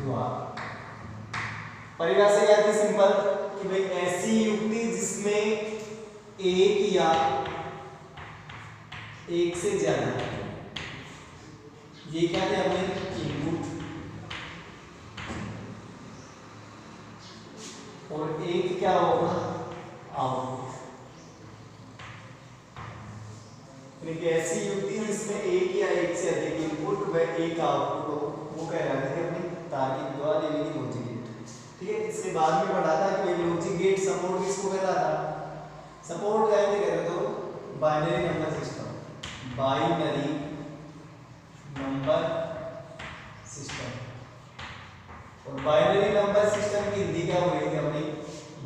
द्वारा। परिभाषा क्या थी सिंपल कि भाई ऐसी युक्ति जिसमें एक या एक से ज्यादा, ये क्या थे अपने इनपुट, और एक क्या होगा आउटपुट। ऐसी युक्ति जिसमें एक या एक से अधिक इनपुट व एक आउटपुट हो, वो कहलाते थे अपनी तार्किक द्वार यानी कि लॉजिक गेट। ठीक है, इसके बाद में पढ़ा था कि लॉजिक गेट सपोर्ट किसको कहलाता था? सपोर्ट कैसे कह रहे तो binary number system, binary number system. और बाइनरी नंबर सिस्टम की हिंदी क्या हो गई थी अपनी?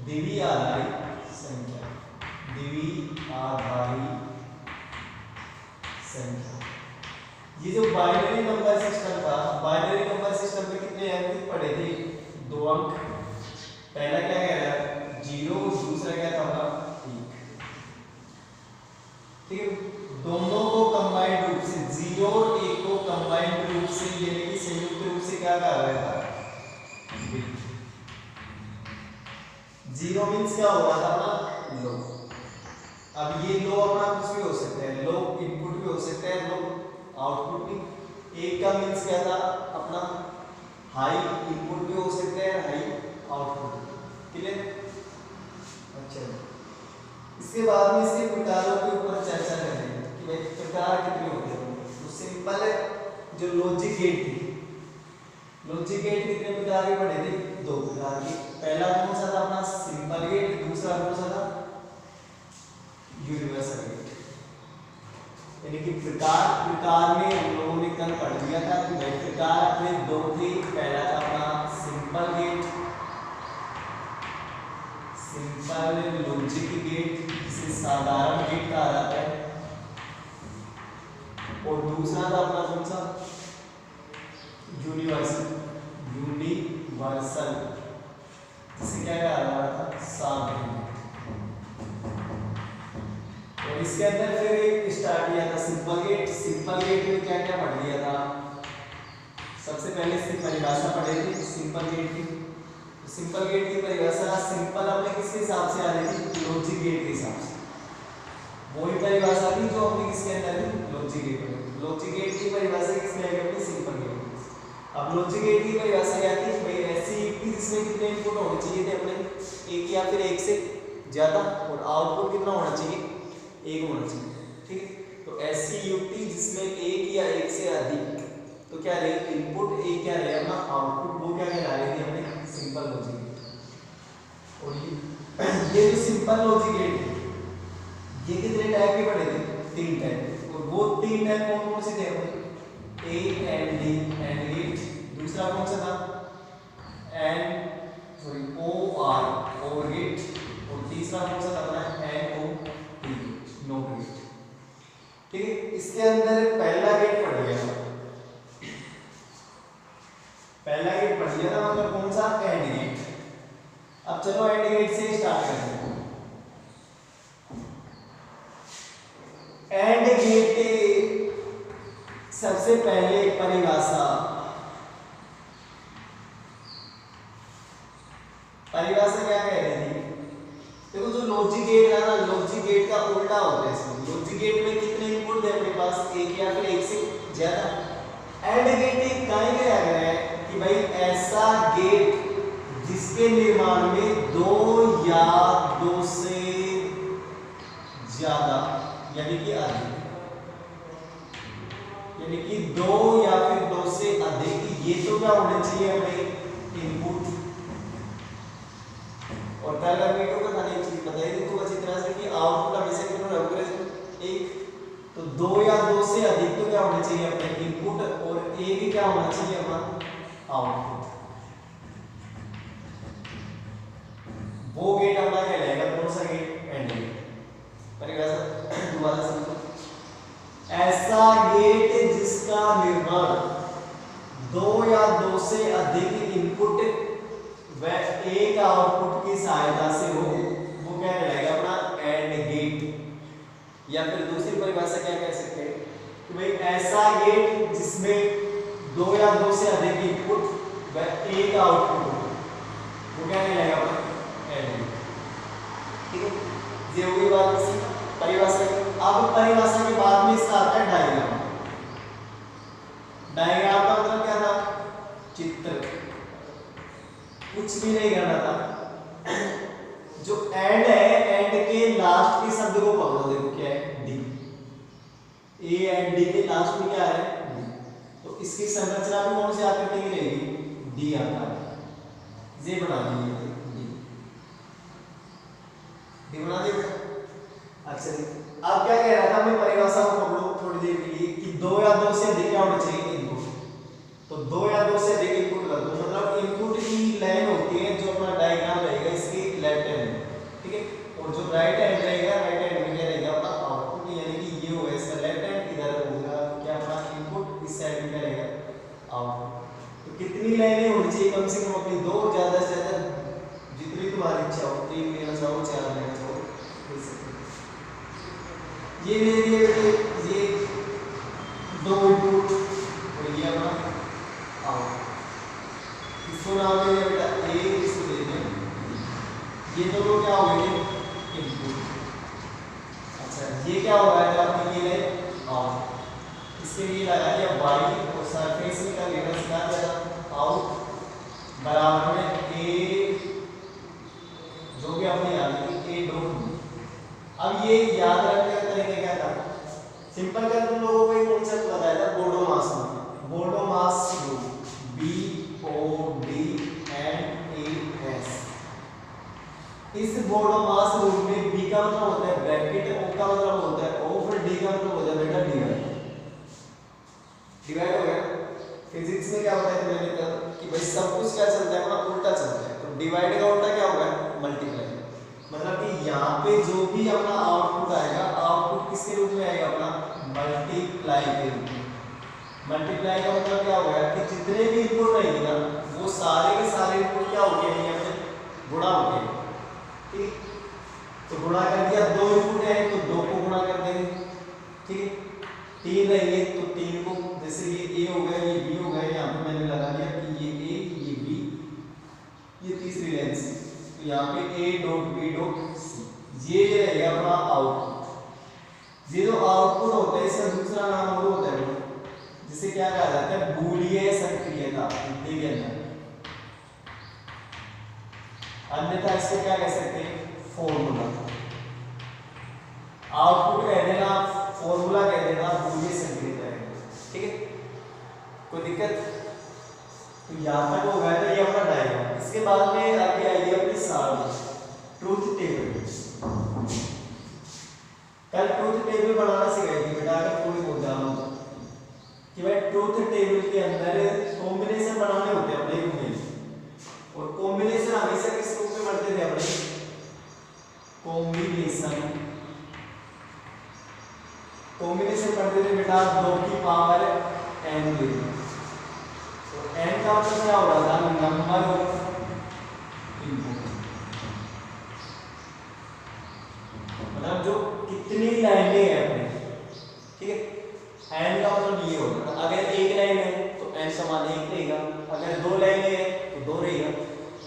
द्विआधारी संख्या, द्विआधारी संख्या। ये जो बाइनरी नंबर सिस्टम था, बाइनरी नंबर सिस्टम में कितने अंक पढ़े थे? 2 अंक। पहला क्या कह रहा है? 0, दूसरा क्या था अपना 1। ठीक है, दोनों को कंबाइंड रूप से 0 और 1 को कंबाइंड रूप से यानी कि संयुक्त रूप से क्या कहा गया था? 0 मींस क्या हो रहा था अपना? लो। अब ये लो अपना कुछ भी हो सकता है, लो इनपुट भी हो सकता है, लो आउटपुट भी। 1 का मींस क्या था अपना? हाई इनपुट भी हो सकता है, हाई आउटपुट। क्लियर? अच्छा, इसके बाद में इसके प्रकारों के ऊपर चर्चा करेंगे कि भाई प्रकार कितने होते हैं। तो सिंपल है, जो लॉजिक गेट थी, लॉजिक गेट कितने प्रकार के पढ़े थे? 2 प्रकार के। पहला कौन सा था अपना? Simple gate. दूसरा कौन सा था? Universal gate. यानी कि प्रकार में हम लोगों ने कल पढ़ लिया था कि भाई प्रकार अपने 2 थे। पहला था अपना simple gate, simple logic gate, जिसे साधारण गेट कहा जाता है। और दूसरा था अपना कौन सा? यूनिवर्सल, यूनिवर्सल, जिसे क्या कहा जाता था? साधारण। और इसके अंदर फिर एक स्टार्ट किया था सिंपल गेट। सिंपल गेट में क्या क्या पढ़ लिया था? सबसे पहले इसकी परिभाषा पढ़े थे सिंपल गेट की। सिंपल गेट की परिभाषा सिंपल अपने किसके हिसाब से आ रही थी? लॉजिक गेट के हिसाब से। वही परिभाषा थी जो हमने किसके अंदर थी? लॉजिक गेट में। लॉजिक गेट की परिभाषा किसमें आई अपनी? Simple gate. अब लॉजिक गेट की परिभाषा क्या थी? भाई ऐसी युक्ति जिसमें कितने इनपुट होने चाहिए थे अपने? एक या फिर एक से ज्यादा, और आउटपुट कितना होना चाहिए? 1 होना चाहिए। ठीक है, तो ऐसी युक्ति जिसमें एक या एक से अधिक, तो क्या रहे? इनपुट एक क्या रहे अपना? आउटपुट। वो क्या कहला रही थी अपने? Simple logic gate. और ये जो सिंपल लॉजिक गेट है, ये कितने टाइप के पढ़े थे? 3 टाइप। और वो 3 टाइप कौन कौन से थे अपने? A N D, and gate. दूसरा कौन सा था? O R, or gate. और तीसरा कौन सा था अपना? N O T, no gate. ठीक है, इसके अंदर पहला गेट पढ़ लिया था, पहला गेट पढ़ लिया था, मतलब कौन सा? And gate. अब चलो एंड गेट से स्टार्ट करते हैं। एंड गेट की सबसे पहले परिभाषा क्या कह रही थी? देखो, जो लॉजिक गेट है ना, लॉजिक गेट का उल्टा होता है इसमें। लॉजिक गेट में कितने इनपुट है अपने पास? एक या फिर एक से ज्यादा। एंड गेट एक काय क्या है कि भाई ऐसा गेट जिसके निर्माण में 2 या 2 से ज्यादा यानी कि अधिक, यानी कि 2 या फिर 2 से अधिक, ये तो क्या होने चाहिए अपने? इनपुट। और पहला गेटों का खाने एक चीज बताइए देखो अच्छी तरह से कि आउटपुट हमेशा कितना रखोगे? 1। तो 2 या 2 से अधिक तो क्या होना चाहिए अपने? इनपुट। और 1 क्या होना चाहिए अपना? आउटपुट। वो गेट अपना कहलाएगा कौन सा गेट? And gate. परिभाषा दोबारा समझो। ऐसा गेट जिसका निर्माण 2 या 2 से अधिक इनपुट व 1 आउटपुट की सहायता से हो, वो क्या कहलाएगा अपना? And gate. या फिर दूसरी परिभाषा क्या कह सकते हैं कि भाई ऐसा गेट जिसमें 2 या 2 से अधिक इनपुट वह एक आउटपुट वो क्या कहलाएगा अपना एंड। ठीक है, ये हो गई बात इसी परिभाषा की। अब परिभाषा के बाद में इसका आता है डायग्राम। डायग्राम का मतलब क्या था? चित्र, कुछ भी नहीं करना था। जो एंड है, एंड के लास्ट के शब्द को पकड़ो, देखो क्या है, डी। ए एंड डी के लास्ट में क्या है, डी। तो इसकी संरचना भी कौन सी आकृति की रहेगी? डी आकार। ये बना दीजिए डी, डी बना दिए बेटा। अच्छा, अब क्या कह रहा था मैं, परिभाषा को पकड़ो थोड़ी देर के लिए कि दो या दो से अधिक क्या होना चाहिए, इनपुट। तो दो या दो से अधिक इनपुट कर दो, मतलब इनपुट की लाइन होती है जो अपना डायग्राम रहेगा इसके लेफ्ट हैंड में, ठीक है, और जो राइट हैंड रहेगा, राइट हैंड में क्या रहेगा अपना आउटपुट, यानी कि ये होगा इसका लेफ्ट हैंड, इधर होगा क्या अपना इनपुट, इस साइड में क्या रहेगा आउटपुट। तो कितनी लाइनें होनी चाहिए? कम से कम अपनी दो, ज्यादा से ज्यादा जितनी तुम्हारी इच्छा हो, 3 लेना चाहो, 4 लेना चाहो, ले सकते हो। ये ले लिए बेटे, ये दो इनपुट और ये अपना आउटपुट। इसको नाम दे दिया बेटा ए, इसको दे दिया, ये दोनों क्या हो गए इनपुट। अच्छा, ये क्या होगा जब आपने ये ले आउट, इसके लिए लगा दिया वाई और सरफेस में क्या लेना सिखा दिया आउट बराबर में ए, जो भी आपने याद किया ए डॉट। अब ये याद रखने का तरीका क्या था? सिंपल कर तुम लोगों को एक कॉन्सेप्ट बताया था बोर्डोमास में, BODMAS rule, B O D N A S. इस बोर्डोमास रूल में बी का मतलब होता है ब्रैकेट, ओ का मतलब होता है ओ, फिर डी का मतलब होता है बेटा डिवाइड। डिवाइड हो गया। फिजिक्स में क्या होता है मैंने कहा कि भाई सब कुछ क्या चलता है अपना उल्टा चलता है, तो डिवाइड का उल्टा क्या होगा? मल्टीप्लाई। मतलब कि यहाँ पे जो भी अपना आउटपुट आएगा, आउटपुट किसके रूप में आएगा अपना? मल्टीप्लाई के रूप में। मल्टीप्लाई का मतलब क्या होगा कि जितने भी इनपुट रहेंगे ना, वो सारे के सारे इनपुट क्या हो गए यहाँ पे गुणा हो गए, ठीक। तो गुणा कर दिया, दो इनपुट है तो दो को गुणा कर देंगे, ठीक है। 3 रहेंगे तो 3 को, जैसे ये ए हो गया, ये बी हो गया, यहाँ पे मैंने लगा दिया कि ये ए, ये बी, ये तीसरी लाइन से, तो यहाँ पे A dot B dot C, ये रहेगा अपना आउटपुट। ये जो आउटपुट होता है इसका दूसरा नाम और होता है जिसे क्या कहा जाता है? बूलियन सक्रियता के अंदर, अन्यथा इसको क्या कह सकते हैं? फॉर्मूला। आउटपुट कह देना, फॉर्मूला कह देना, बूलियन सक्रियता है, ठीक है। कोई दिक्कत? तो यहाँ तक हो गया था ये अपना डायग्राम। इसके बाद में आगे आएगी अपनी सारणी, ट्रूथ टेबल। कल ट्रूथ टेबल बनाना सिखाई थी बेटा, अगर थोड़ी बहुत जानो कि भाई ट्रूथ टेबल के अंदर कॉम्बिनेशन बनाने होते हैं अपने में, और कॉम्बिनेशन हमेशा किस रूप में बनते थे अपने? कॉम्बिनेशन। कॉम्बिनेशन करते थे बेटा 2 की पावर n के, तो n का मतलब क्या हो रहा था? नंबर ऑफ इनपुट, मतलब जो कितनी लाइनें हैं अपने, ठीक है। n का मतलब ये होगा, अगर एक लाइन है तो n समान 1 रहेगा, अगर 2 लाइनें हैं तो 2 रहेगा,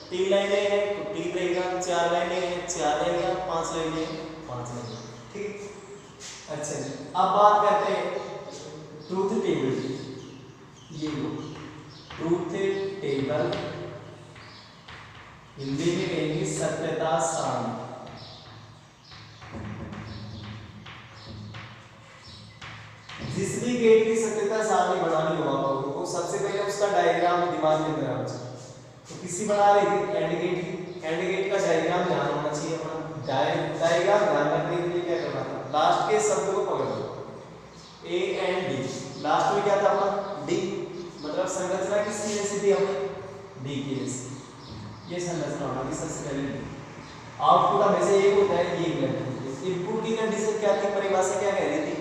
3 लाइनें हैं तो 3 रहेगा, 4 लाइनें हैं 4 रहेगा, 5 लाइनें हैं 5 रहेगा, ठीक। अच्छा जी, अब बात करते हैं ट्रूथ टेबल की। ये लो ट्रूथ टेबल, हिंदी में कहेंगे सत्यता सारणी। जिस भी गेट की सत्यता सारणी बनानी हो आप लोगों को, सबसे पहले उसका डायग्राम दिमाग में बनाना चाहिए। तो किसी बना रही थी एंड गेट की, एंड गेट का डायग्राम ध्यान होना चाहिए अपना। डायग्राम ध्यान रखने के लिए क्या करना था? लास्ट के शब्द को पकड़ लो, ए एंड डी, लास्ट में क्या था अपना? डी, मतलब संरचना किसकी जैसी थी हमें? डी की जैसी। ये संरचना होगी सबसे पहले। आउटपुट हमेशा एक होता है, ये कंडीशन। इनपुट की कंडीशन क्या थी? परिभाषा क्या कह रही थी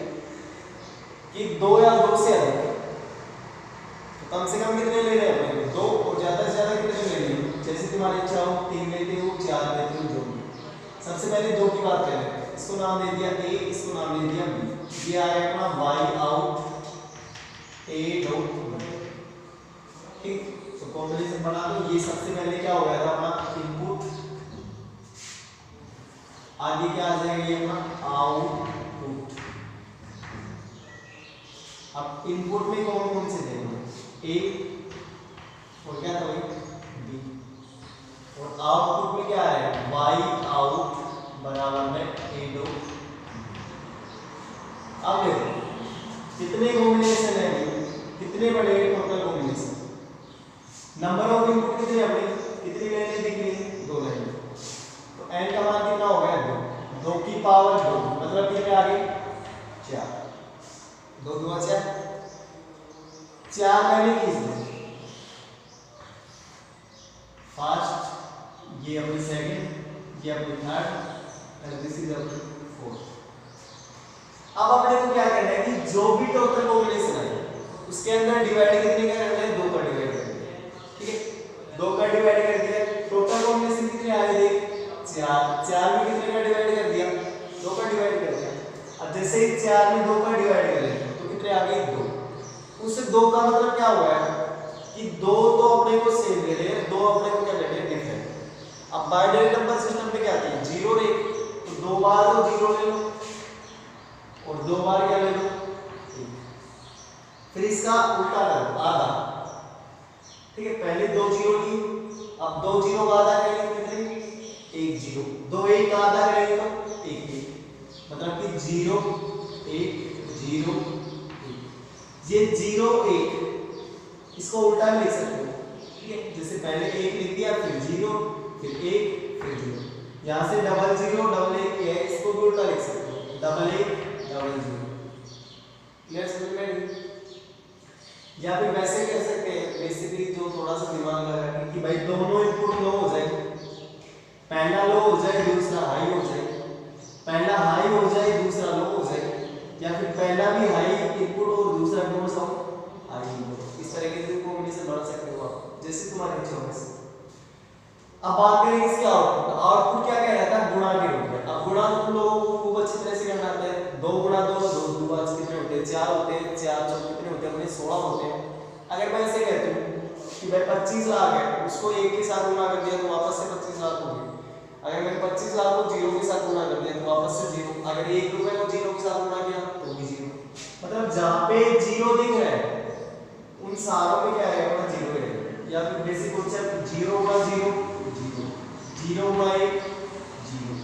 कि 2 या 2 से अधिक, तो कम से कम कितने ले रहे हैं अपने? 2, और ज्यादा से ज्यादा कितने ले रहे हैं? जैसे तुम्हारी इच्छा हो, 3 लेते हो, 4 लेते हो, जो भी। सबसे पहले 2 की बात करें, इसको नाम दे दिया ए, इसको नाम दे दिया बी। ये आ रहा है अपना वाई आउट ए डॉट, ठीक। तो कॉम्बिनेशन बना दो। ये सबसे पहले क्या हो गया था अपना इनपुट, आगे क्या आ जाएगा ये अपना आउटपुट। अब इनपुट में कौन कौन से देंगे, ए और क्या था भाई बी, और आउटपुट में क्या है वाई आउट बराबर में ए दो। अब देखो कितने कॉम्बिनेशन है, कितने बड़े total combination, number of input कितने अपने कितनी लाइनें दिख रही है, दो लाइनें, तो n का मान कितना हो गया दो, दो की पावर दो, मतलब कितने आ गए चार, दो दुआ चार, चार लाइनें खींच दो, फर्स्ट ये अपनी सेकंड, ये अपनी थर्ड एंड दिस इज अपनी फोर्थ। अब अपने को क्या करना है कि जो भी टोटल कॉम्बिनेशन है उसके अंदर डिवाइड कितने का करना है, दो का डिवाइड करना है, ठीक है, दो का डिवाइड कर दिया, टोटल कॉम्बिनेशन कितने आए देख चार, चार में कितने का डिवाइड कर दिया, दो का डिवाइड कर दिया। अब जैसे ही चार में दो का डिवाइड करें तो कितने आ गए दो, उससे दो का मतलब क्या हुआ है कि दो तो अपने को सेम ले रहे हैं, दो अपने को क्या ले रहे हैं डिफरेंट। अब बाइनरी नंबर सिस्टम में क्या है जीरो और एक, तो दो बार तो जीरो ले लो और दो बार क्या ले लो एक, फिर इसका उल्टा करो आधा, ठीक है, पहले दो जीरो ली, अब दो जीरो का आधा करेंगे कितने एक जीरो, दो एक का आधा करेंगे तो एक एक, मतलब कि जीरो एक जीरो एक, ये जीरो एक इसको उल्टा भी लिख सकते हो, ठीक है, जैसे पहले एक लिख दिया फिर जीरो फिर एक फिर जीरो, यहाँ से डबल जीरो डबल एक है, इसको भी उल्टा लिख सकते हो डबल एक डबल जीरो, क्लियर समझ में। या फिर वैसे कह सकते हैं बेसिकली जो थोड़ा सा दिमाग लगा के कि भाई दोनों इनपुट लो हो जाए, पहला लो हो जाए दूसरा हाई हो जाए, पहला हाई हो जाए दूसरा लो हो जाए, या फिर पहला भी हाई इनपुट और दूसरा कौन सा हाई इनपुट, इस तरीके से कॉम्बिनेशन बना सकते हो आप जैसे तुम्हारी इच्छा हो। अब बात करें इसके आउटपुट, आउटपुट क्या कह रहा था गुणा के रूप में। अब गुणा तुम लोगों को खूब अच्छी तरह से करना आता है, दो गुणा दो, दो दो पांच कितने होते हैं चार होते हैं, चार चौक कितने होते हैं अपने 16 होते हैं। अगर मैं ऐसे कहता हूँ कि भाई 25 लाख है, उसको एक के साथ गुणा कर दिया तो वापस से 25 लाख हो गए, अगर मैं 25 लाख को जीरो के साथ गुणा कर दिया तो वापस से जीरो, अगर 1 रुपए को जीरो के साथ गुणा किया तो भी जीरो, मतलब जहां पे जीरो दिख रहा है उन सारों में क्या आएगा जीरो है। या फिर बेसिक कॉन्सेप्ट जीरो गुणा जीरो जीरो, जीरो गुणा एक जीरो,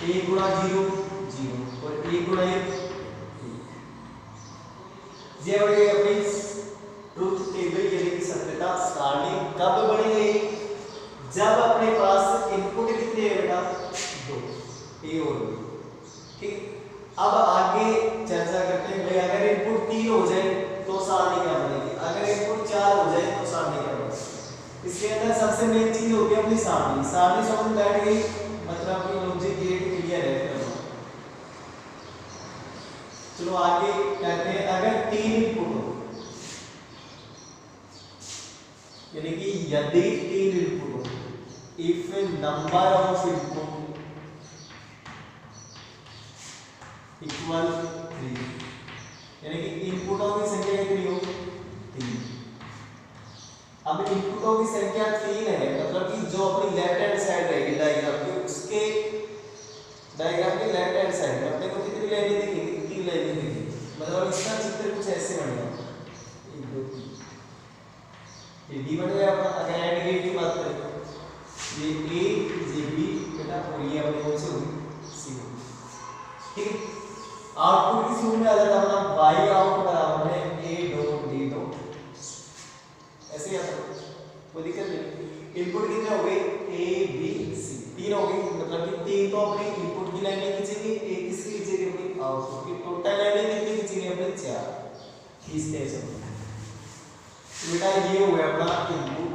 एक गुणा जीरो जीरो और एक गुणा एक। ये हो गई अपनी ट्रुथ टेबल यानी कि सत्यता स्टार्टिंग कब बनी गई, जब अपने पास इनपुट कितने है बेटा दो, ए और बी, ठीक। अब आगे चर्चा करते हैं भाई अगर इनपुट 3 हो जाए तो सारणी क्या बनेगी, अगर इनपुट 4 हो जाए तो सारणी क्या बनेगी। इसके अंदर सबसे मेन चीज होती है अपनी सारणी, सारणी समझ में बैठ गई मतलब अपनी लॉजिक गेट क्लियर है। चलो आगे कहते हैं अगर 3 इनपुट हो, यानी कि यदि 3 इनपुट हो, if number of input equal 3, यानी कि इनपुटों की संख्या कितनी हो 3। अब इनपुटों की संख्या 3 है, मतलब कि जो अपनी लेफ्ट हैंड साइड रहेगी डायग्राम की, उसके डायग्राम के लेफ्ट हैंड साइड में अपने को कितनी लाइनें दिखेंगी, 3 लाइनें दिखेंगी, मतलब इसका चित्र कुछ ऐसे बनेगा 1 2 3, ये डी बन गया अपना। अगर एंड गेट की बात करें ये ए ये बी बेटा और ये अपने कौन से होगी सी होगी, ठीक है। आउटपुट किस रूप में आ जाता है अपना वाई आउट बराबर में ए डॉट डी डॉट, ऐसे ही आता है, कोई दिक्कत नहीं। इनपुट कितने हो गए ए बी सी, 3 हो गई, मतलब कि 3 तो अपनी इनपुट की लाइनें खींचेगी, एक किसकी खींचेगी अपनी आउटपुट की, टोटल लाइनें कितनी खींचेगी अपनी 4 खींचते हैं सब। बेटा ये हो गया अपना इनपुट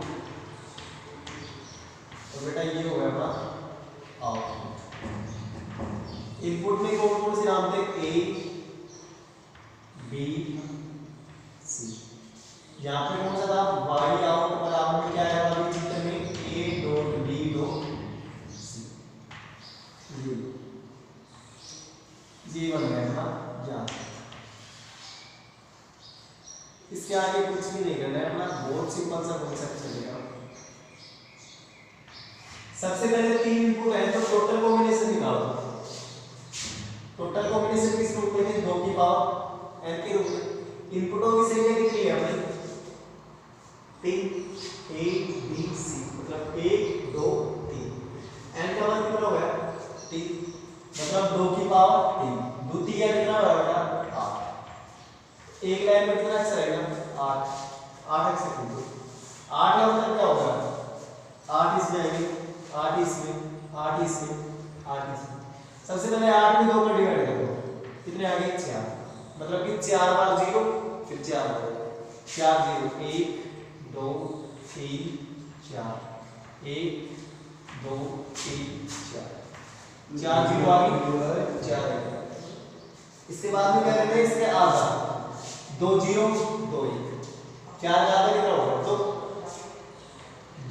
और बेटा ये हो गया अपना आउटपुट। इनपुट में कौन कौन से नाम थे ए बी सी, यहाँ पे कौन सा था वाई आउट बराबर में क्या है अभी चित्र में A dot B dot C, ये बन गया अपना यहाँ। इसके आगे कुछ भी नहीं करना है अपना, बहुत सिंपल सा कॉन्सेप्ट है। सबसे पहले 3 इनपुट है तो टोटल कॉम्बिनेशन निकालो। टोटल कॉम्बिनेशन किस रूप में है? 2 की पावर n के रूप में। इनपुटों की संख्या कितनी है भाई? 3 a b c मतलब 1 2 3। n का मान कितना हो गया? 3 मतलब 2 की पावर 3। द्वितीय कितना होगा बेटा? 8। एक लाइन में कितना अक्षर आएगा? 8 अक्षर होंगे। 8 का मतलब क्या होगा? 8 इसमें आएंगे, 8 इसमें, 8 इसमें, 8 इसमें। सबसे पहले 8 में 2 को डिवाइड कर दो, कितने आ गए? 4। मतलब कि 4 बार 0 फिर 4 बार 4 0 1 2 3 4 1 2 3 4 4 0 आ गई 4। इसके बाद में क्या करते हैं? इसके आधा 2 0 2 1 4 का आधा कितना होगा?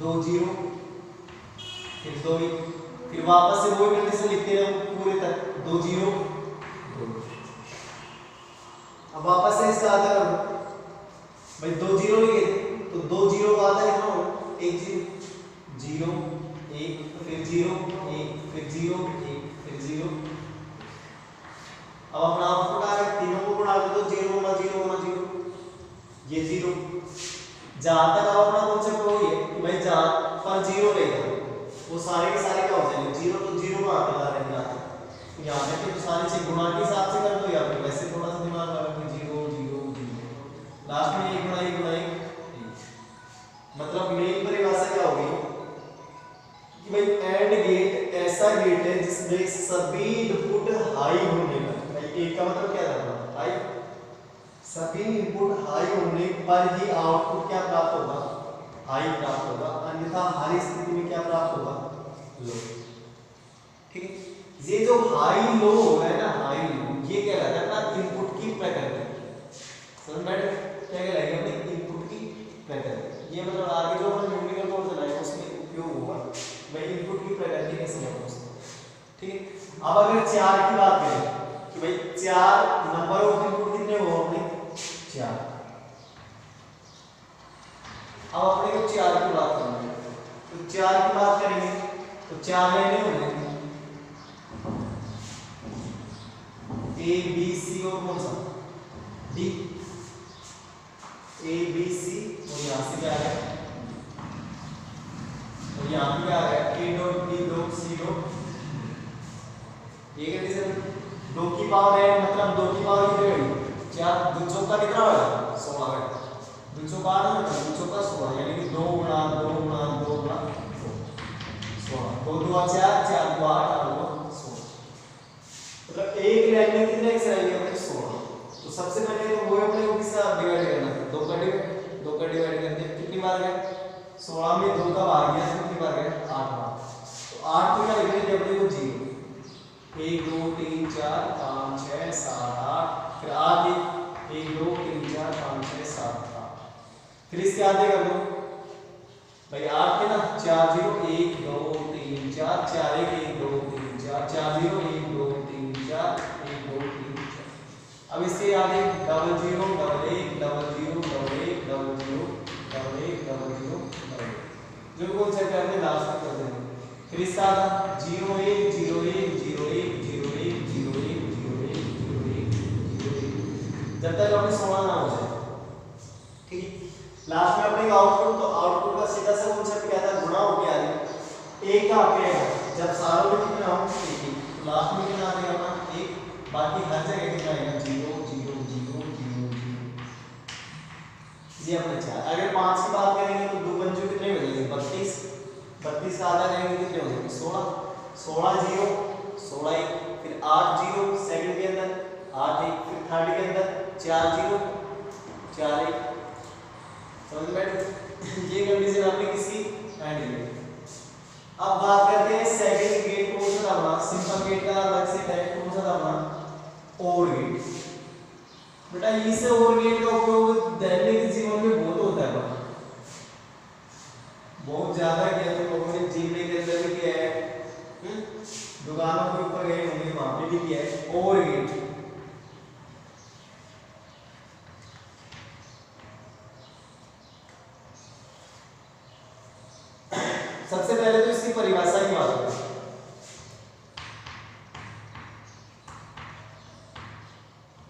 2 0 फिर 2 1 फिर वापस से वही कंडीशन लिखते रहो पूरे तक 2 0 2। अब वापस से इसका आधा करो भाई 2 0 लिखे तो 2 0 का आधा कितना होगा? 1 0 0 1 फिर 0 1 फिर 0 1 फिर 0। अब अपना आउटपुट आ गया, तीनों को गुणा कर दो 0 गुणा 0 गुणा 0 ये 0। जहां तक अब अपना कॉन्सेप्ट वही है कि भाई जहां पर 0 रहेगा वो सारे के सारे क्या हो जाएंगे? 0 तो 0 को आगे ला देंगे आगे। यहाँ पे कि तो सारे चीज गुणा के हिसाब से कर दो या फिर वैसे थोड़ा सा दिमाग लगा के 0 0 0 लास्ट में 1 गुणा 1 गुणा 1। मतलब मेन परिभाषा क्या होगी कि भाई एंड गेट ऐसा गेट है जिसमें सभी इनपुट हाई होने का। भाई एक का मतलब क्या था? हाई। सभी इनपुट हाई होने पर ही आउटपुट क्या प्राप्त होगा? हाई प्राप्त होगा, अन्यथा हर स्थिति में क्या प्राप्त होगा? लो। ठीक है, ये जो हाई लो है ना, हाई लो ये क्या कहता है? अपना इनपुट की प्रकृति। समझ में क्या कहलाएगा? अपने इनपुट की प्रकृति। ये मतलब आगे जो हम न्यूमेरिकल कोड चलाएंगे उसमें उपयोग होगा भाई इनपुट की प्रकृति कैसे है उसको। ठीक है, अब अगर 4 की बात करें कि भाई 4 नंबर ऑफ इनपुट कितने हो अपने? 4। अब अपने को 4 की बात करेंगे तो 4 की बात करेंगे तो 4 लाइनें हो जाएंगी ए बी सी और कौन सा? डी। ए बी सी और यहां से क्या आ गया? और यहां पे क्या आ गया? A dot B dot C dot. ये कंडीशन 2 की पावर है मतलब 2 की पावर कितनी होगी? 4। 2 चौका कितना होगा? 16 है। 2 चौका 8 है, 2 चौका 16 यानी कि 2 गुणा 2 गुणा 2 गुणा 16। 2 2 4 4 2 8 8 2 16। मतलब एक लाइन में कितने अक्षर आएंगे? अपने 16। तो सबसे पहले तो वो अपने को किसका डिवाइड करना है? 2 का डिवाइड करते हैं। कितनी बार गया? 16 में 2 का भाग गया, कितनी बार गया? 8 बार। तो 8 को क्या लिखेंगे अपने को? 0 1 2 3 4 5 6 7 8 फिर 8 1 2 3 4 5 6 7 8 फिर इसके आधे कर दो भाई 8 के ना 4 0 1 2 3 4 4 1 1 2 3 4 4 0 1 2 3 4 1 2 3 4। अब इसके आधे 0 0 1 1 0 0 1 1 0 0 1 1 0 0 जो कौन सा करने लास्ट तक कर देंगे। फिर इसका आधा 0 1 0 1 0 1 0 1 0 1 0 1 0 1 0 1 जब तक अपने 16 ना हो जाए। ठीक है, लास्ट में अपने आउटपुट, तो आउटपुट का सीधा सा कॉन्सेप्ट क्या था? गुणा हो गया है एक का आएगा जब सारों में कितना हो? 1 तो लास्ट में कितना आ जाएगा अपना? 1। बाकी हर जगह कितना आएगा? 0 0 0 0 0। ये अपने 4। अगर 5 की बात करेंगे तो 2 पंचों कितने हो जाएंगे? 32। 32 का आधा करेंगे कितने हो जाएंगे? 16। 16 0 16 1 फिर 8 0 सेकंड के अंदर 8 1 फिर थर्ड के अंदर 4 0 4 1। समझ में? ये कंडीशन आपने किसी एंड गेट। अब बात करते हैं सेकंड गेट कौन सा डालना? सिंपल गेट का अलग से है, कौन सा डालना? और गेट। बेटा इस और गेट का उपयोग दैनिक जीवन में बहुत होता है, बहुत ज्यादा किया। तो लोगों ने जिम के अंदर भी किया है, दुकानों के ऊपर गए होंगे वहां पे भी किया है और गेट। सबसे पहले तो इसकी परिभाषा की बात करें।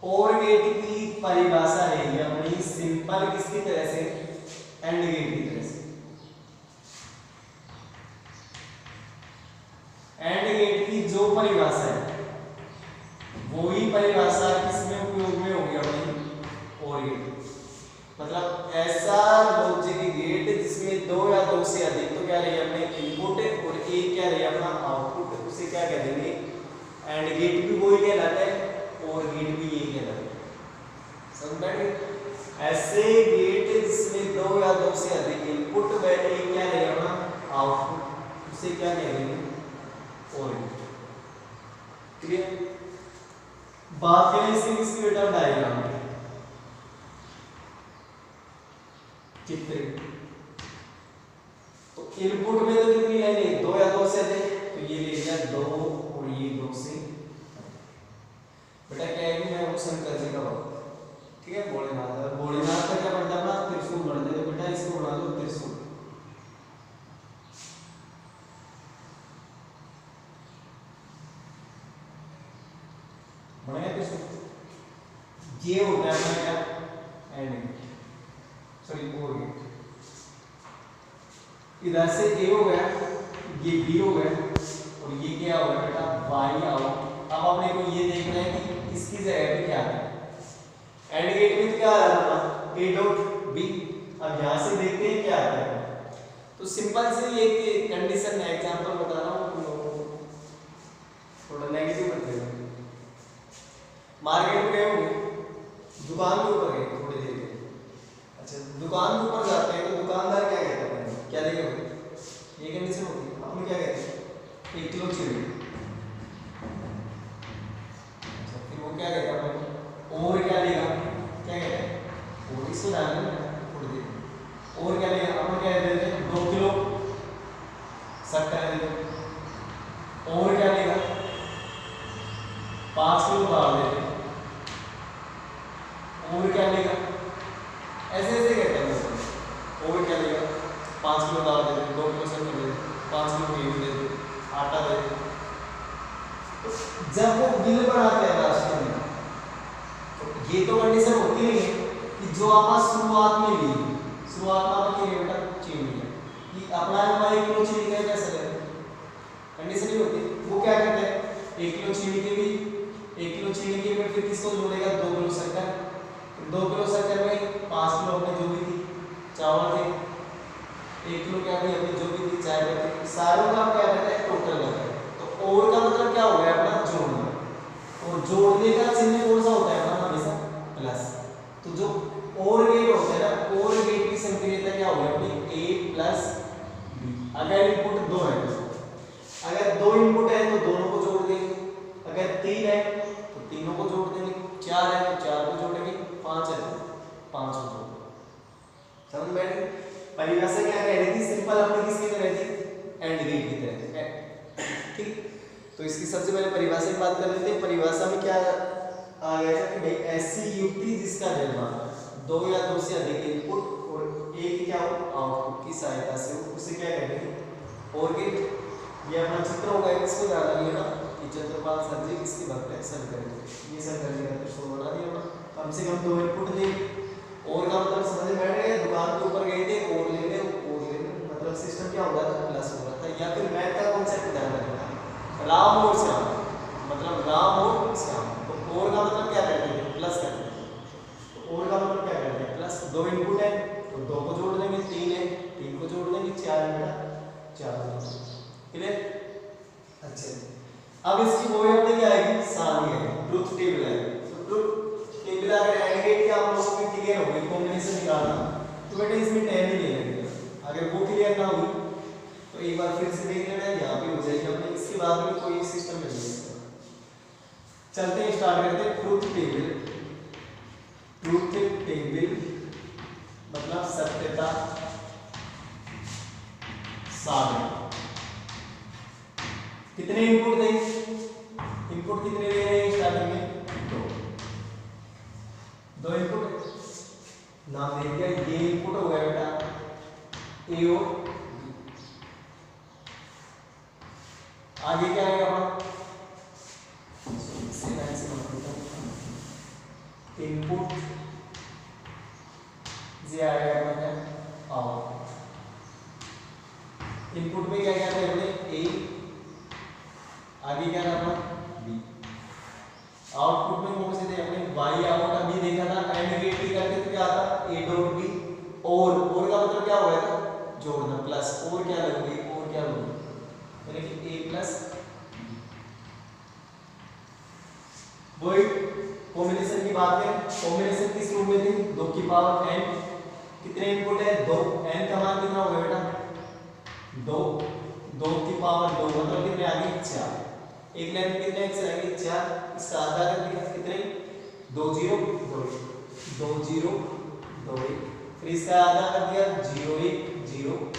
और गेट की परिभाषा रहेगी अपनी सिंपल किसकी तरह से, एंड गेट की तरह से। एंड गेट की जो परिभाषा है वही परिभाषा किसमें उपयोग में होगी अपनी और गेट। मतलब ऐसा लॉजिक गेट जिसमें दो या दो से अधिक तो क्या रही अपने इनपुट और एक क्या रही अपना आउटपुट, उसे क्या कह देंगे एंड गेट भी वही कहलाता है और गेट भी यही कहलाता है। समझ में? ऐसे गेट जिसमें दो या दो से अधिक इनपुट व एक क्या रही अपना आउटपुट, उसे क्या कह देंगे और गेट। क्लियर? बात करें इसकी किसकी बेटा डायग्राम की, चित्र। तो इनपुट में तो कितनी लाइनें, दो या दो से अधिक, तो ये ले लिया दो और ये दो से। बेटा क्या है कि मैं वो शंकर जी का भक्त, ठीक है, भोलेनाथ। भोलेनाथ का क्या बनता है अपना त्रिशूल बनता है, तो बेटा इसको बना दो त्रिशूल। बना त्रिशूल, ये होता है अपना क्या एंड गेट, सॉरी और गेट। इधर से ए हो गया, ये बी हो गया और ये क्या हो गया बेटा वाई आउट। अब अपने को ये देखना है कि इसकी जगह पे क्या है। एंड गेट में क्या आ रहा था ए डॉट बी। अब यहां से देखते हैं क्या आता है। तो सिंपल से एक कंडीशन है, एग्जांपल बता रहा हूं तुम लोगों को, थोड़ा नेगेटिव मत लेना। मार्केट में गए होंगे, दुकान के ऊपर गए थोड़ी देर के, अच्छा दुकान के ऊपर जाते हैं तो दुकानदार क्या कहता है, क्या देगा ये कंडीशन होती है। हम क्या कहते हैं 1 किलो चिड़ी, अच्छा फिर वो क्या कहता है और क्या लेगा, क्या कहते हैं और इसको डालना है थोड़ी देर और क्या लेगा, अपन क्या देते हैं 2 किलो शक्कर देते और क्या लेगा 5 किलो डाल देते और क्या लेगा, ऐसे ऐसे कहते हैं और क्या लेगा 5 किलो दाल दे दे, 2 किलो शक्कर दे दे, 5 किलो गेहूं दे दे, आटा दे दे। तो जब वो बिल बनाते हैं राशन में, तो ये तो कंडीशन होती नहीं है कि जो आप शुरुआत में ली, शुरुआत में आपने क्या बेटा चीनी है कि अपना 1 किलो चीनी का कैसे ले, कंडीशन नहीं होती। वो क्या कहते हैं 1 किलो चीनी के भी 1 किलो चीनी के में फिर किसको जोड़ेगा 2 किलो शक्कर, 2 किलो शक्कर में 5 किलो अपने जो भी थी चावल थे, 1 किलो क्या थी अपनी जो भी थी चाय पत्ती, सारों का क्या रहता है टोटल रहता है। तो और का मतलब क्या हो गया अपना जोड़ना, और जोड़ने का चिन्ह कौन सा होता है अपना हमेशा प्लस। तो जो और गेट होता है ना, और गेट की संक्रियता क्या होगी अपनी a प्लस b। अगर इनपुट 2 है तो अगर 2 इनपुट है तो दोनों को जोड़ देंगे, अगर 3 है तो तीनों को जोड़ देंगे, 4 है तो 4 को जोड़ेंगे, 5 है तो 5 को जोड़ देंगे। समझ में आई? परिभाषा क्या कह रही थी, सिंपल अपनी किसकी तरह थी एंड गेट की तरह थी, ठीक। तो इसकी सबसे पहले परिभाषा की बात कर लेते हैं। परिभाषा में क्या आ गया कि भाई ऐसी युक्ति जिसका निर्माण 2 या 2 से अधिक इनपुट और एक क्या हो आउटपुट की सहायता से हो, उसे क्या कहेंगे और गेट। ये अपना चित्र होगा, इसको ध्यान रखिएगा कि चंद्रपाल सर जी किसकी भक्त है, शंकर जी। ये शंकर जी का त्रिशूल बना दिया ना, कम से कम 2 इनपुट देंगे और का मतलब समझ में बैठ गया। दुकान के ऊपर गए थे और लेने मतलब सिस्टम क्या होता था प्लस हो रहा था, या फिर मैथ का कॉन्सेप्ट ध्यान रखना है राम और श्याम, मतलब राम और श्याम। तो और का मतलब क्या करते हैं प्लस करते हैं, तो और का मतलब क्या करते हैं प्लस। 2 इनपुट है तो 2 को जोड़ देंगे, 3 है 3 को जोड़ देंगे, 4 है बेटा 4 को जोड़ देंगे। क्लियर? अच्छा अब इसकी वो अपने क्या आएगी सारणी है, ट्रुथ टेबल है। तो ट्रुथ टेबल अगर एंड गेट के आप लोगों को क्लियर हो गई कॉम्बिनेशन निकालना, तो बेटा इसमें 10 ही ले लेंगे। अगर वो क्लियर ना हुई तो एक बार फिर से देख लेना, यहाँ पे हो जाएगी अपने। इसके बाद में कोई सिस्टम नहीं है। चलते हैं स्टार्ट करते हैं। ट्रुथ टेबल, ट्रुथ टेबल मतलब सत्यता सारणी। कितने इनपुट देंगे, इनपुट कितने ले रहे हैं स्टार्टिंग में 2 इनपुट नाम दे दिया, ये इनपुट हो गया बेटा ए और बी। आगे क्या आएगा अपना इनपुट ये आएगा अपना क्या आउटपुट। इनपुट में क्या क्या था अपने ए, आगे क्या था अपना बी। आउटपुट में कौन से थे अपने वाई आउट अभी देखा था, एंड गेट की करते तो क्या आता ए डॉट बी। और का मतलब क्या हो गया था जोड़ना, प्लस और क्या लगेगी और क्या लगेगी यानी कि ए प्लस वही कॉम्बिनेशन की बात है। कॉम्बिनेशन किस रूप में थी 2 की पावर n, कितने इनपुट है 2, n का मान कितना होगा बेटा 2, 2 की पावर 2 मतलब कितने आ गए 4। एक लाइन में कितने एक्स आएंगे 4, इसका आधा कर दिया कितने 2 0 2 2 0 2 1, फिर इसका आधा कर दिया 0 1 0 1।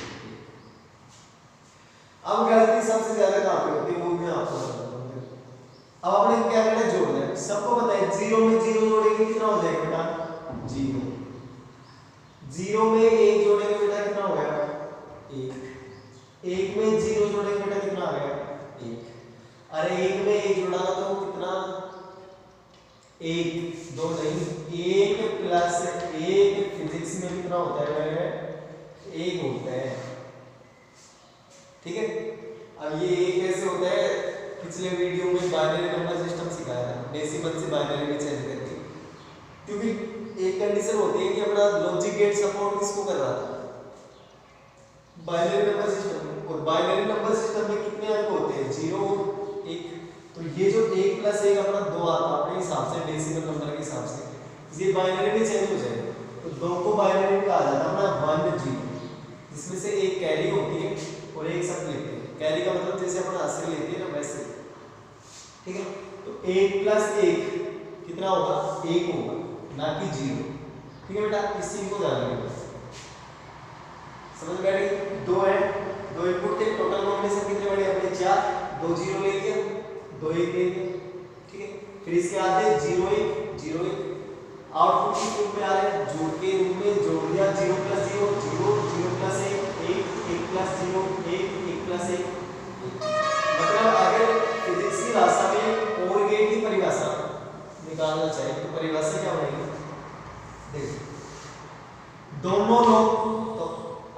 अब गलती सबसे ज्यादा कहां पे होती है वो मैं आपको बताता हूं। अब आपने क्या करना है जोड़ना है, सबको पता है 0 में 0 जोड़ेंगे कितना हो जाएगा बेटा 0, 0 में 1 जोड़ेंगे बेटा कितना हो गया 1, 1 में 0 जोड़ेंगे बेटा कितना आ गया 1। अरे 1 में 1 जोड़ा तो कितना 1 2 नहीं 1 प्लस 1 फिजिक्स में कितना होता है 1 होता है, ठीक है। अब ये 1 कैसे होता है, पिछले वीडियो में बाइनरी नंबर सिस्टम सिखाया था, डेसिमल से बाइनरी में चेंज करके, क्योंकि एक कंडीशन होती है कि अपना लॉजिक गेट सपोर्ट किसको कर रहा था बाइनरी नंबर सिस्टम, और बाइनरी नंबर सिस्टम में कितने अंक होते हैं 0 1, तो ये जो 1 प्लस 1 अपना 2 आता है अपने हिसाब से डेसिमल नंबर के हिसाब से, ये बाइनरी में चेंज हो जाएगा। तो 2 को बाइनरी में कहा जाता है अपना 1 0, जिसमें से एक कैरी होती है और एक सब लेते हैं। कैरी का मतलब जैसे अपन हासिल लेते हैं ना वैसे, ठीक है। तो 1 प्लस 1 कितना होगा 1 होगा ना कि 0, ठीक है बेटा। इस चीज को ध्यान रखिएगा, समझ में आ गई। 2 है, 2 इनपुट थे, टोटल कॉम्बिनेशन कितने बड़े अपने 4, 2 0 ले लिया 2 1 ले लिया, ठीक है। फिर इसके आगे 0 1 0 1, आउटपुट किस रूप में आ रहा है जोड़ के रूप में जोड़ दिया 0 प्लस 0 0 0 प्लस 1 1 1 प्लस 0 1 1 प्लस 1। मतलब अगर फिजिक्स की भाषा में और गेट की परिभाषा निकालना चाहिए तो परिभाषा क्या बनेगी, देखो दोनों लो तो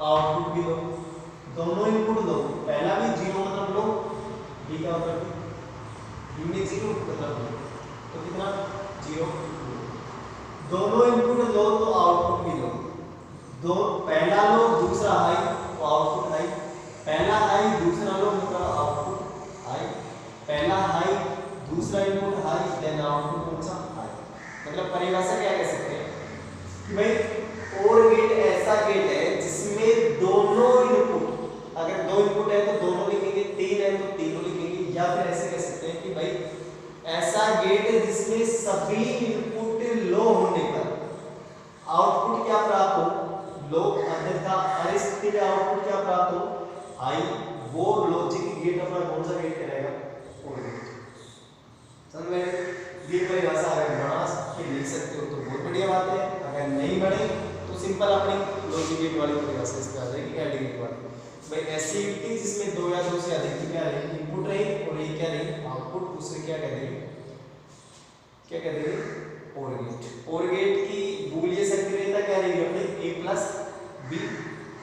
आउटपुट भी लो, दोनों इनपुट लो, पहला भी 0 मतलब लो, बी का मतलब बी में 0 मतलब लो, तो कितना 0, दोनों इनपुट लो तो आउटपुट भी लो, दो पहला लो दूसरा हाई तो आउटपुट हाई, पहला हाई दूसरा लो मतलब आउटपुट हाई, पहला हाई दूसरा इनपुट हाई देन आउटपुट कौन सा हाई। मतलब परिभाषा क्या कह सकते हैं कि भाई और गेट ऐसा गेट है जिसमें दोनों इनपुट, अगर 2 इनपुट है तो दोनों लिखेंगे, 3 है तो तीनों लिखेंगे, या फिर ऐसे कह सकते हैं कि भाई ऐसा गेट है जिसमें सभी इनपुट लो होने पर आउटपुट क्या प्राप्त हो लो, अन्यथा परिस्थिति में आउटपुट क्या प्राप्त हो हाई, वो लॉजिक गेट अपना कौन सा गेट करेगा और गेट। समझ में ये परिभाषा अगर बना के लिख सकते हो तो बहुत बढ़िया बात है, अगर नहीं बने तो सिंपल अपनी लॉजिक गेट वाली परिभाषा इस पे आ जाएगी एड गेट वाली। भाई ऐसी एक्टिविटी जिसमें 2 या 2 से अधिक की क्या रही इनपुट रही और ये क्या रही आउटपुट, उसे क्या कह देंगे और गेट। और गेट की बूलियन सक्रियता क्या रहेगी अपने a प्लस b,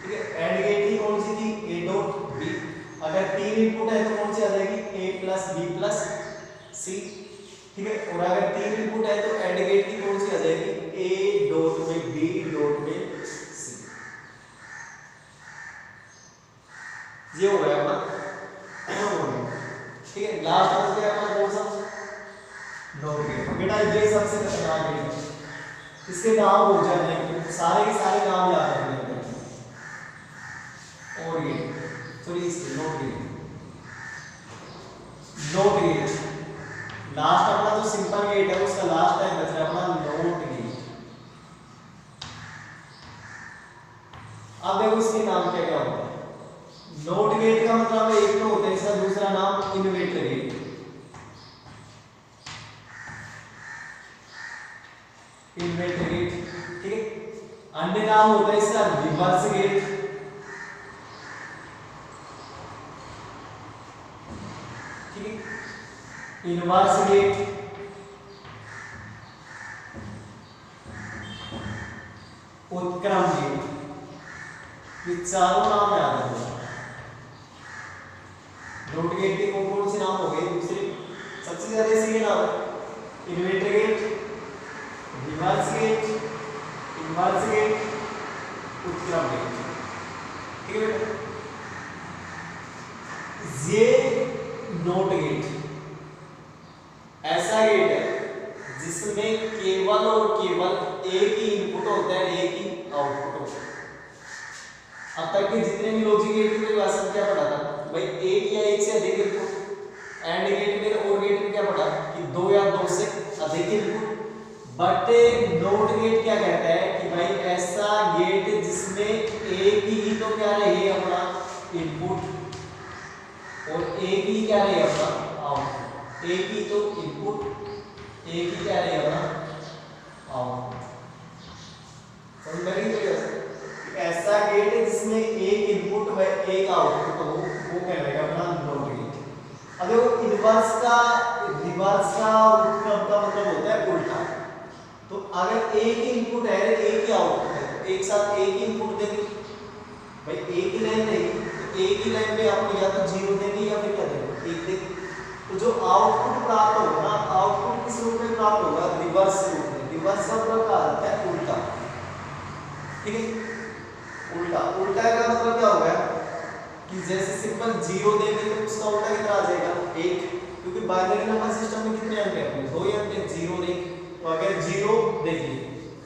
ठीक है। एंड गेट की कौन सी थी a डॉट b, अगर 3 इनपुट है तो कौन सी आ जाएगी a plus b plus c, ठीक है। और अगर 3 इनपुट है तो एंड गेट की कौन सी आ जाएगी a डॉट में b डॉट में c। ये हो गया अपना, ठीक है। लास्ट बच गया अपना कौन सा नोट गेट। बेटा ये सबसे खतरनाक गेट है, इसके नाम हो जाए सारे के सारे नाम याद रखने हैं। और गेट सॉरी इसके नोट गेट लास्ट अपना जो सिंपल गेट है उसका लास्ट टाइम बच रहा है अपना नोट गेट। अब देखो इसके नाम क्या क्या होता है। नोट गेट का मतलब एक तो होता है इसका दूसरा नाम इन्वर्टर गेट, इन्वर्टर गेट, ठीक है। अन्य नाम होता है इसका रिवर्स गेट, ठीक है। इनवर्स गेट, उत्क्रम गेट, ये चारों नाम याद रखना। डॉट गेट के कौन से नाम हो गए? दूसरे सबसे ज्यादा इसी के नाम है, inverter gate, reverse gate, inverse gate, उत्क्रम गेट। ठीक है बेटा। ये नोट गेट ऐसा गेट है जिसमें केवल और केवल एक ही इनपुट होता है, एक ही आउटपुट होता है। अब तक के जितने भी लॉजिक गेट की परिभाषा क्या पढ़ा था भाई, एक या एक से अधिक इनपुट। एंड गेट में और गेट में क्या पढ़ा कि दो या दो से अधिक इनपुट। बट नोट गेट क्या कहता है कि भाई ऐसा गेट जिसमें एक ही तो क्या रहे अपना इनपुट और एक ही क्या रहे अपना आउटपुट। एक ही तो इनपुट, एक ही क्या रहे अपना आउटपुट। समझ में नहीं? तो ऐसा गेट है जिसमें एक इनपुट व एक आउटपुट हो, वो कहलाएगा अपना नोट गेट। अब देखो इनवर्स का, रिवर्स का, उत्क्रम का मतलब होता है उल्टा। तो अगर एक ही इनपुट है, एक ही आउटपुट है, तो एक साथ एक ही इनपुट देंगे भाई, एक ही लाइन देंगे, तो एक ही लाइन पे आपको या तो 0 देंगे या फिर क्या देंगे, 1 देंगे। तो जो आउटपुट प्राप्त होगा, आउटपुट किस रूप में प्राप्त होगा? रिवर्स रूप में। रिवर्स का मतलब क्या आता है? उल्टा। ठीक है, उल्टा। उल्टा का मतलब क्या होगा कि जैसे सिंपल 0 देंगे तो उसका उल्टा कितना आ जाएगा? 1, क्योंकि बाइनरी नंबर सिस्टम में कितने अंक है अपने? 2 ही अंक है। 0 देंगे तो अगर 0 देंगे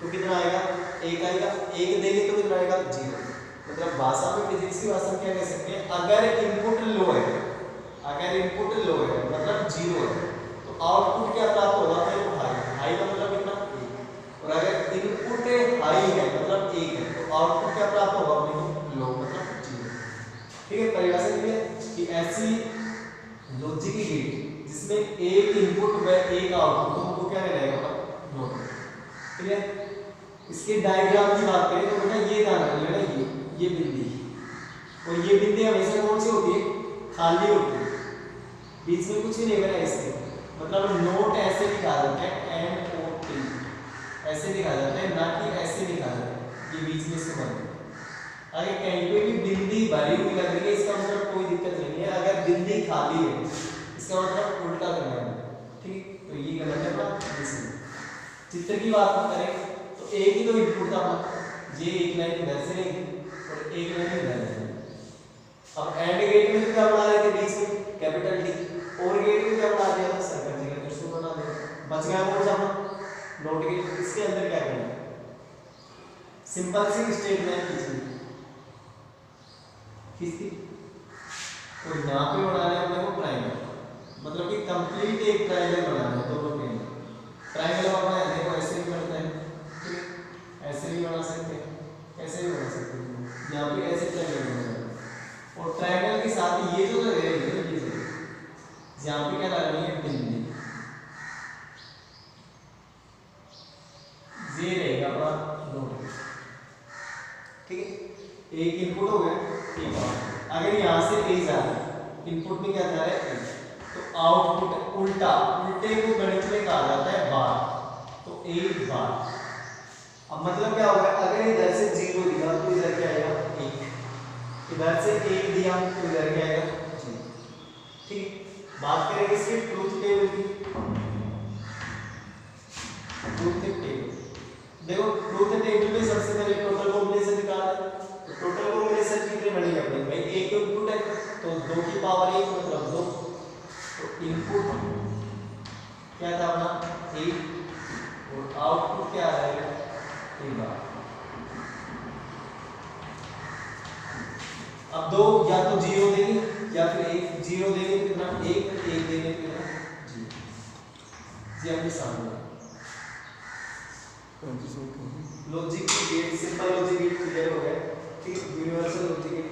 तो कितना आएगा? 1 आएगा। 1 देंगे तो कितना आएगा? 0। मतलब भाषा में, फिजिक्स की भाषा में क्या कह सकते हैं, अगर इनपुट लो है, अगर इनपुट लो है मतलब 0 है, तो आउटपुट क्या प्राप्त होगा? फिर हाई। हाई का मतलब कितना? 1। और अगर इनपुट हाई है मतलब 1 है, तो आउटपुट क्या प्राप्त होगा अपने को? लो मतलब 0। ठीक है, परिभाषा ये है कि ऐसी लॉजिक गेट जिसमें एक इनपुट व एक आउटपुट, तो वो क्या रहेगा? नोट। ठीक है। इसके डायग्राम की बात करें तो बेटा ये ध्यान रखना ना, ये बिंदी, और ये बिंदी हमेशा कौन सी होती है? खाली होती है, बीच में कुछ भी नहीं बना इसके। मतलब नोट ऐसे लिखा जाता है, NOT ऐसे लिखा जाता है, ना कि ऐसे लिखा जाता है। ये बीच में इसको बंद। अगर कहीं पे भी बिंदी भरी हुई लग रही है, इसका मतलब कोई दिक्कत नहीं है। अगर बिंदी खाली है, इसका मतलब उल्टा करना है। ठीक, तो ये गलत है अपना। चित्र की बात करें तो एक ही तो इनपुट था अपना, ये एक लाइन इधर से और एक लाइन इधर से। अब एंड गेट में क्या बना रहे थे? बीच में कैपिटल डी। और गेट में क्या बना दिया था? सर्कल जी का त्रिशूल बना दिया। बच गया कौन सा? Not gate. इसके अंदर क्या करना है? सिंपल सी स्टेटमेंट खींचती और यहाँ पे बनाना है अपने को ट्रायंगल, मतलब कि कंप्लीट एक ट्रायंगल बनाना है। दोनों के ट्रायंगल अपना देखो ऐसे भी बनता है, ठीक है, ऐसे भी बना सकते हैं, ऐसे भी बना सकते हैं, यहाँ पे ऐसे ट्रायंगल बना सकते हैं। और ट्रायंगल के साथ ये जो लग रही है, यहाँ पे क्या लग रही है? बिंदी। ये रहेगा अपना नोट। ठीक है, एक इनपुट हो गया, एक आउटपुट। अगर यहाँ से ए जा रहा है, इनपुट में क्या जा रहा है? ए, तो आउटपुट उल्टा, उल्टे को गणित में कहा जाता है बार। तो एक बार। अब मतलब क्या होगा? अगर इधर से 0 दिया तो इधर क्या आएगा? 1। इधर से 1 दिया तो इधर क्या आएगा? 0। ठीक, बात करेंगे इसके ट्रूथ टेबल की। ट्रूथ टेबल देखो, ट्रूथ टेबल में सबसे पहले टोटल कॉम्बिनेशन निकालना है। तो टोटल कॉम्बिनेशन कितने बनेंगे अपने भाई? एक इनपुट है तो 2 की पावर 1 मतलब 2। तो इनपुट क्या था अपना? 1 और आउटपुट क्या आ जाएगा? 3 बार। अब 2 या तो 0 देंगे या फिर 1। 0 देंगे तो कितना? 1 देंगे तो कितना? 0। ये आपके सामने logic gate, simple logic gate clear हो गया। ठीक, यूनिवर्सल लॉजिक गेट।